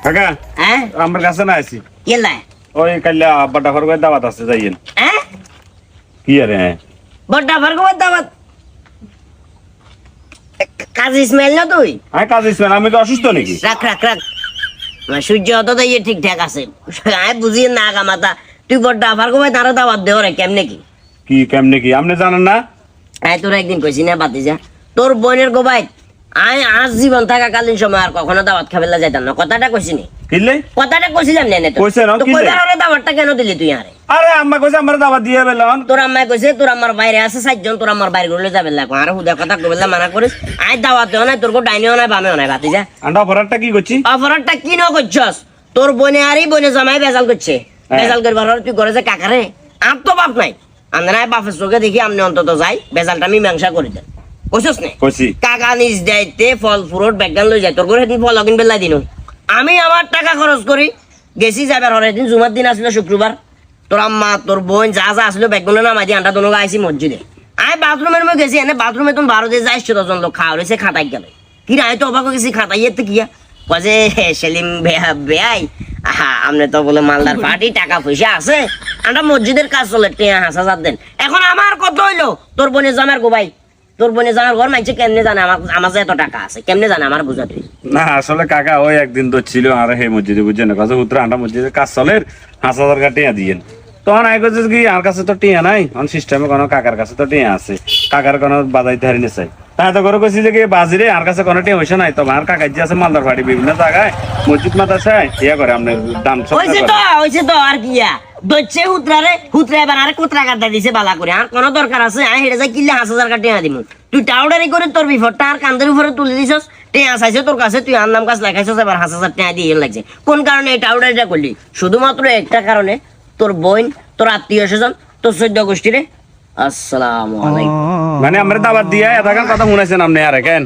কাকা হ্যাঁ আমার কাছে না আছি কেলা ওই কাল্লা বড় ঘর করে দাওয়াত আছে যাইয়েন হ্যাঁ কি আরে বড়টা ভার্গবের দাওয়াত কাজী ইসমাইল না তুই আমি কাজ ইসমান আমি তো অসুস্থ নাকি রাখ রাখ রাখ সূর্য অত তো ইয়ে ঠিকঠাক আছে আমি বুঝি না আগা মাথা তুই বড়টা ভার্গবের তারা দাওয়াত দেও রে কেমনে কি কি কেমনে কি আপনি জানেন না আয় তোর একদিন কইছি না বাতি যা তোর বোনের গোবাই আয় আজ জীবন থাকাকালীন সময় আর কখনো দাওয়াত খাবেলা যাইতাম না কথাটা কইছিনি কিনলে কথাটা কইছিলাম না তো কইছেন, তো কি কই লে? কারণে দাওয়াতটা কেন দিলি তুই আরে আরে আম্মা কইছে আমার দাওয়াত দিয়ে বেলন তোর আম্মাই কইছে তোর আমার বাইরে আছে 4 জন তোর আমার বাইরে গুলো যাবে লাগো আর হুদা কথা কইলা মানা করিস আই দাওয়াত দেও না তোর কো ডাইনিও না বামেও না বাতি যা আন্ডা অফারটা কি করছি অফারটা কি ন করছস তোর বোনে আরই বোনে জামাই বেজাল করছে বেজাল করবার পর তুই ঘরে যে কাকারে আর তো বাপ নাই আন্দানায় বাপের চোখে দেখি আমনে অন্তত যাই বেজালটা মীমাংসা করে দেন কইছস না কইছি কাকা নিজ দায়িত্বে ফল ফ্রুট ব্যাগান লই যায় তোর ঘরে দিন ফল অগিন বেলা দিন আমি আমার টাকা খরচ করি গেছি যাবার হরে দিন জুমার দিন আসলো শুক্রবার তোর আম্মা তোর বোন যা যা আসলো ব্যাগগুলো নামাই দিয়ে আন্টা দোনো আইসি মসজিদে আমি বাথরুমের মধ্যে গেছি এনে বাথরুমে তুমি 12 দিয়ে যাইছো 10 জন লোক খাওয়া রয়েছে খাতাই গেলে কি রে আমি তো অবাক হয়ে গেছি খাতাইয়ে তো কিয়া কজে সেলিম বেয়াই আপনি তো বলে মালদার পার্টি টাকা পয়সা আছে আন্টা মসজিদের কাজ চলে 5000 দেন এখন আমার কত হইলো তোর বোনের জামার গো ভাই তোর বোনে জানার ঘর মাইছে কেমনে জানে আমার যে এত টাকা আছে কেমনে জানে আমার বুঝা তুই না আসলে কাকা ওই একদিন তো ছিল আর হে মসজিদে বুঝছেন না কাছে উত্তর আন্ডা মসজিদের কাজ চলে 5000 টাকা টিয়া দিয়েন তখন আই কইছে কি আর কাছে তো টিয়া নাই অন সিস্টেমে কোনো কাকার কাছে তো টিয়া আছে কাকার কোনো বাজাইতে হারিনে চাই তাই তো করে কইছি যে কি বাজিরে আর কাছে কোনো টিয়া হইছে নাই তো আর কাকার যে আছে মালদার বাড়ি বিভিন্ন জায়গায় মসজিদ মাদ্রাসা ইয়া করে আপনার দান হইছে তো আর কিয়া দচ্ছে হুতরা এবার আরে কোতরা কাটা দিছে বালা করে আর কোন দরকার আছে আই হেডে যাই কিল্লে 5000 টাকা টিয়া দিমু তুই টাউডারি করে তোর বিফরটা আর কান্দের উপরে তুলে দিছস টিয়া চাইছে তোর কাছে তুই আর নাম কাজ লাগাইছস এবার 5000 টাকা দিয়ে লাগছে কোন কারণে এই টাউডারিটা করলি শুধুমাত্র একটা কারণে তোর বোন তোর আত্মীয় স্বজন তোর 14 গোষ্ঠীরে আসসালামু আলাইকুম মানে আমরা দাওয়াত দিয়া এত কথা শুনাইছেন আপনি আর কেন